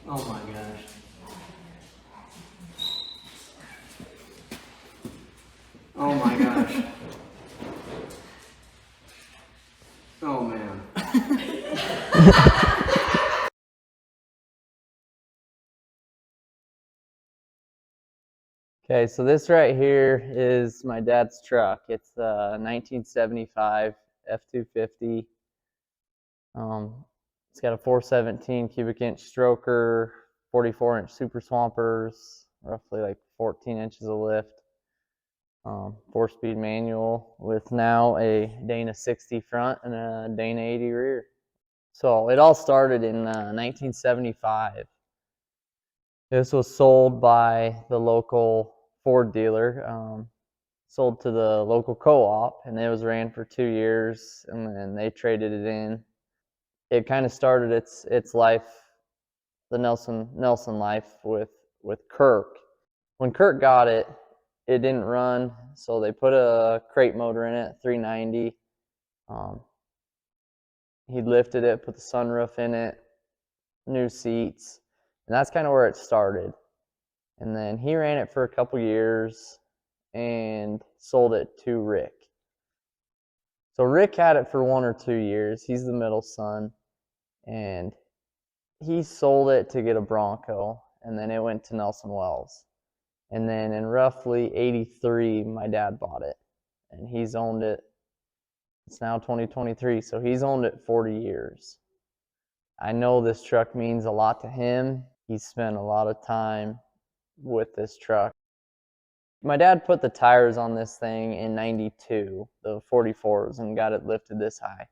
Oh my gosh. Oh my gosh. Oh man. Okay, so this right here is my dad's truck. It's a 1975 F-250. It's got a 417 cubic inch stroker, 44-inch super swampers, roughly like 14 inches of lift. 4-speed manual with now a Dana 60 front and a Dana 80 rear. So it all started in 1975. This was sold by the local Ford dealer, sold to the local co-op, and it was ran for 2 years, and then they traded it in. It kind of started its life, the Nelson life with Kirk. When Kirk got it, it didn't run, so they put a crate motor in it, 390. He lifted it, put the sunroof in it, new seats, and that's kind of where it started. And then he ran it for a couple years and sold it to Rick. So Rick had it for 1 or 2 years. He's the middle son, and he sold it to get a Bronco, and then it went to Nelson Wells. And then in roughly 83, my dad bought it, and he's owned it. It's now 2023, so he's owned it 40 years. I know this truck means a lot to him. He spent a lot of time with this truck. My dad put the tires on this thing in 92, the 44s, and got it lifted this high.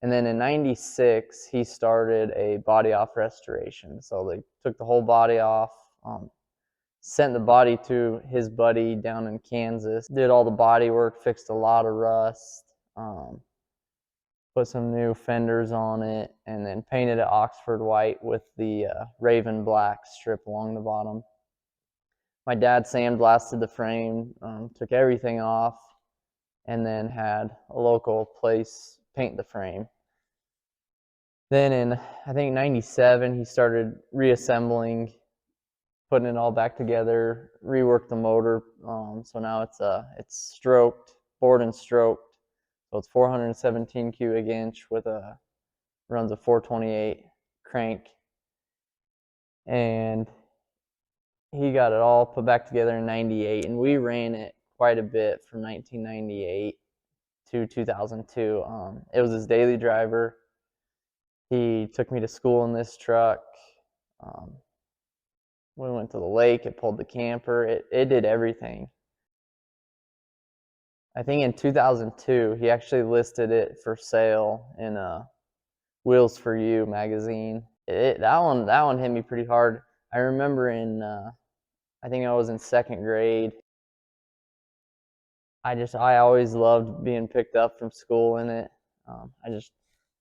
And then in 96, he started a body off restoration. So they took the whole body off, sent the body to his buddy down in Kansas, did all the body work, fixed a lot of rust, put some new fenders on it, and then painted it Oxford white with the Raven black strip along the bottom. My dad sandblasted the frame, took everything off, and then had a local place paint the frame. Then in, I think, 97, he started reassembling, putting it all back together, reworked the motor. So now it's stroked, bored and stroked. So it's 417 cubic inch with runs a 428 crank. And he got it all put back together in 98, and we ran it quite a bit from 1998 to 2002. It was his daily driver. He took me to school in this truck. We went to the lake. It pulled the camper. It did everything. I think in 2002, he actually listed it for sale in Wheels for You magazine. That one hit me pretty hard. I remember I think I was in 2nd grade. I always loved being picked up from school in it.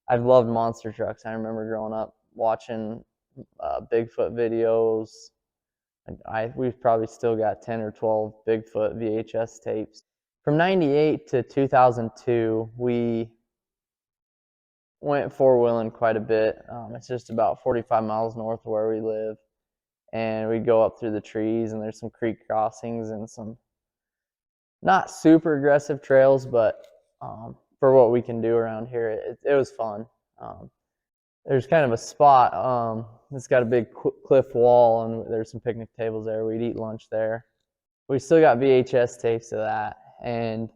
I've loved monster trucks. I remember growing up watching Bigfoot videos. We've probably still got 10 or 12 Bigfoot VHS tapes. From 98 to 2002, we went four-wheeling quite a bit. It's just about 45 miles north of where we live. And we'd go up through the trees, and there's some creek crossings and some not super aggressive trails, but for what we can do around here, it was fun. There's kind of a spot that's got a big cliff wall, and there's some picnic tables there. We'd eat lunch there. We still got VHS tapes of that, and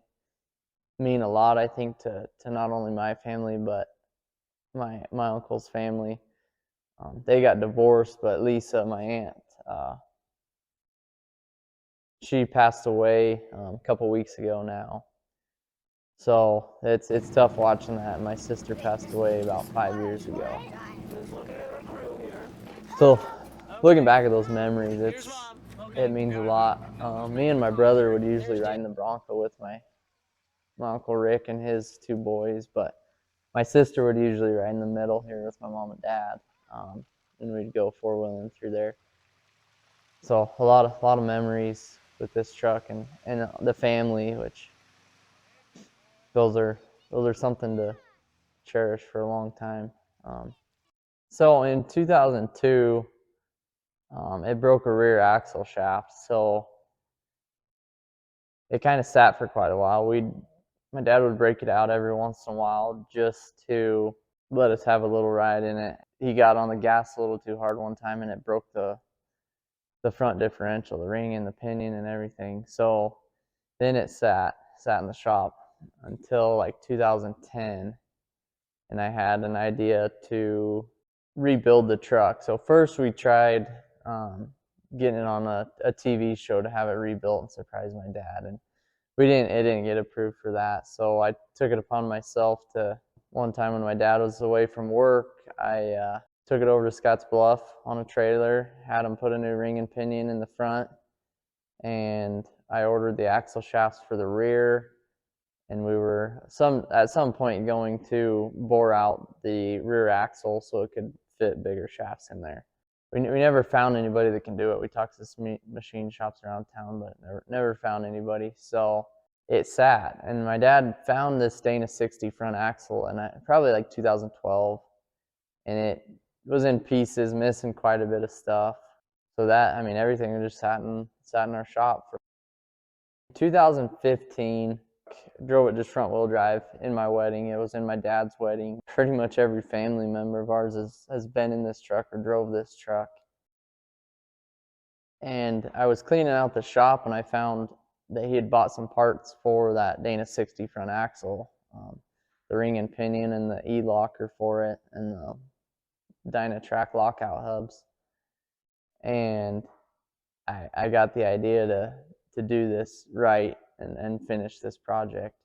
mean a lot, I think, to not only my family, but my uncle's family. They got divorced, but Lisa, my aunt, she passed away a couple weeks ago now. So it's tough watching that. My sister passed away about 5 years ago. So looking back at those memories, it means a lot. Me and my brother would usually ride in the Bronco with my Uncle Rick and his 2 boys, but my sister would usually ride in the middle here with my mom and dad, and we'd go four-wheeling through there. So a lot of memories with this truck and the family, which those are something to cherish for a long time. So in 2002, it broke a rear axle shaft. So it kind of sat for quite a while. My dad would break it out every once in a while just to let us have a little ride in it. He got on the gas a little too hard one time and it broke the front differential, the ring and the pinion and everything. So then it sat in the shop until like 2010, and I had an idea to rebuild the truck. So first we tried getting it on a TV show to have it rebuilt and surprise my dad, and it didn't get approved for that. So I took it upon myself to, one time when my dad was away from work, I took it over to Scotts Bluff on a trailer, had him put a new ring and pinion in the front, and I ordered the axle shafts for the rear, and we were at some point going to bore out the rear axle so it could fit bigger shafts in there. We never found anybody that can do it. We talked to some machine shops around town, but never found anybody. So it sat, and my dad found this Dana 60 front axle, and probably like 2012, and it was in pieces, missing quite a bit of stuff. So that, I mean, everything just sat in our shop. For 2015, drove it just front wheel drive in my wedding. It was in my dad's wedding. Pretty much every family member of ours has been in this truck or drove this truck. And I was cleaning out the shop and I found that he had bought some parts for that Dana 60 front axle, the ring and pinion and the E-locker for it, and the Dynatrac lockout hubs. And I got the idea to do this right and finish this project.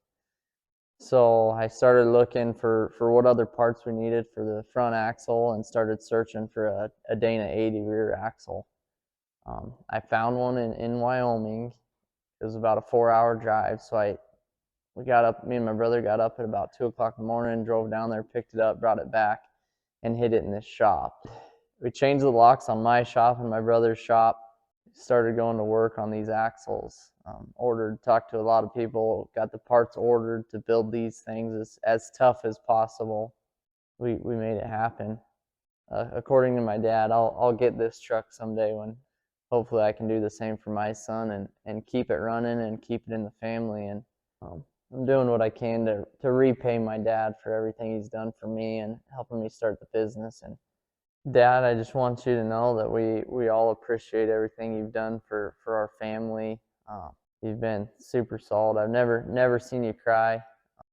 So I started looking for what other parts we needed for the front axle and started searching for a Dana 80 rear axle. I found one in Wyoming. It was about a 4-hour drive, so me and my brother got up at about 2 o'clock in the morning, drove down there, picked it up, brought it back, and hid it in this shop. We changed the locks on my shop and my brother's shop, started going to work on these axles, talked to a lot of people, got the parts ordered to build these things as tough as possible. We made it happen. According to my dad, I'll get this truck someday when hopefully I can do the same for my son and keep it running and keep it in the family. And I'm doing what I can to repay my dad for everything he's done for me and helping me start the business. And Dad, I just want you to know that we all appreciate everything you've done for our family. You've been super solid. I've never seen you cry.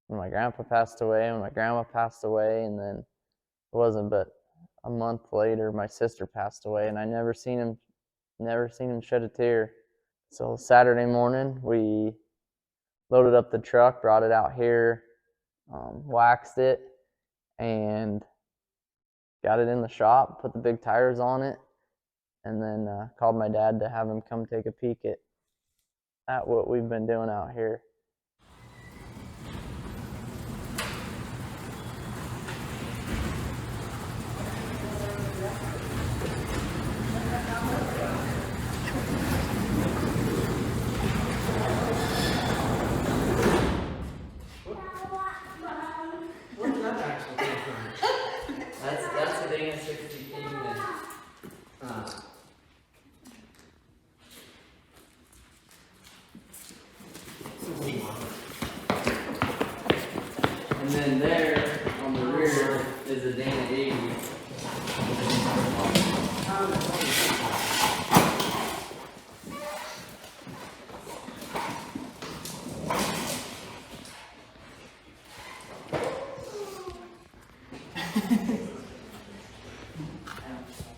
When my grandpa passed away, when my grandma passed away, and then it wasn't but a month later my sister passed away, and I never seen him shed a tear. So Saturday morning we loaded up the truck, brought it out here, waxed it, and got it in the shop, put the big tires on it, and then called my dad to have him come take a peek at what we've been doing out here. Where did that actually come from? That's a Dana 60 Kingman. And then there on the rear is a Dana 80.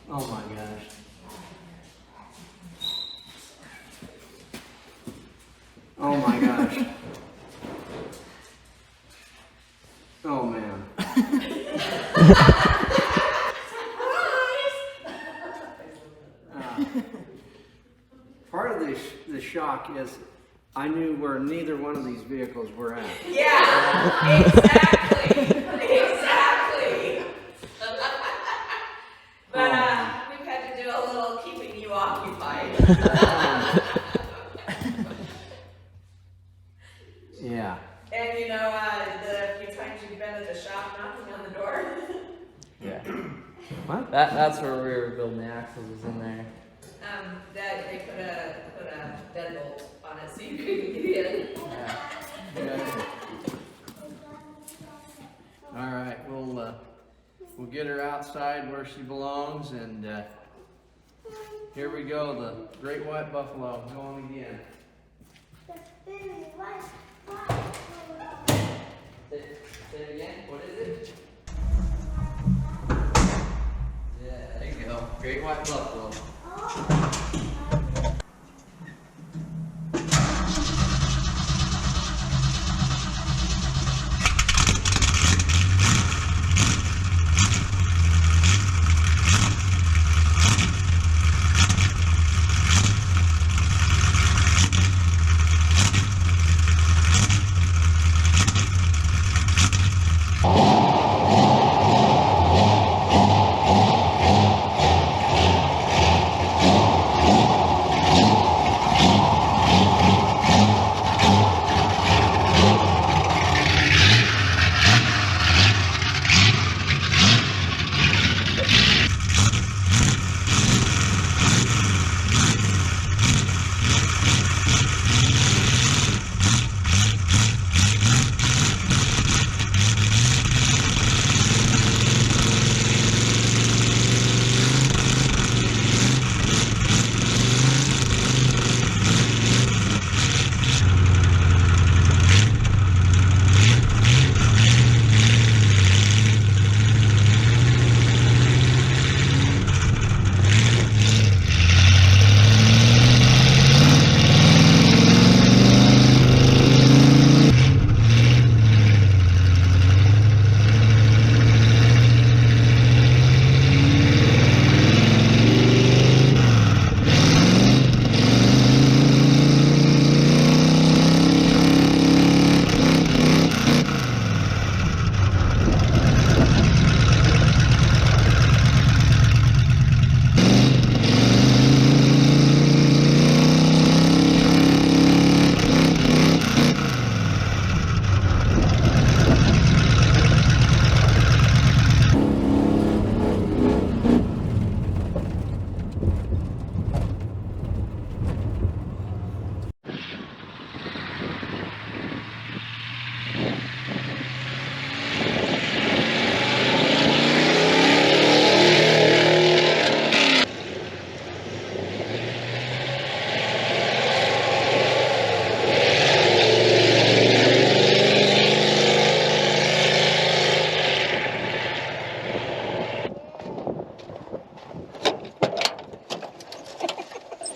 Oh my gosh. Oh my gosh. Oh man. Part of the shock is I knew where neither one of these vehicles were at. Yeah, exactly, exactly. But we've had to do a little keeping you occupied. Yeah. And you know, the few times you've been at the shop knocking on the door. Yeah. What? That's where we were building the axles, was in there. That they put a deadbolt on it so you couldn't get in. Yeah. All right, we'll get her outside where she belongs, and here we go. The great white buffalo going again. Say it again. What is it? Yeah, there you go. Great white buffalo.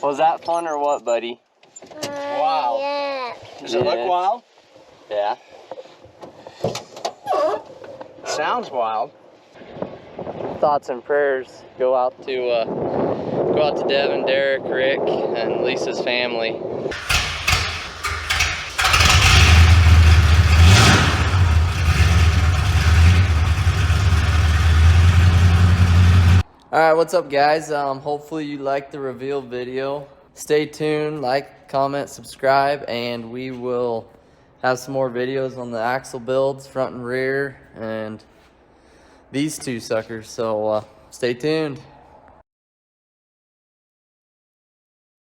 Was that fun or what, buddy? Wow. Yeah. Does it look wild? Yeah. Sounds wild. Thoughts and prayers go out to Devin, Derek, Rick, and Lisa's family. Alright, what's up guys? Hopefully you liked the reveal video. Stay tuned, like, comment, subscribe, and we will have some more videos on the axle builds, front and rear, and these two suckers. So stay tuned.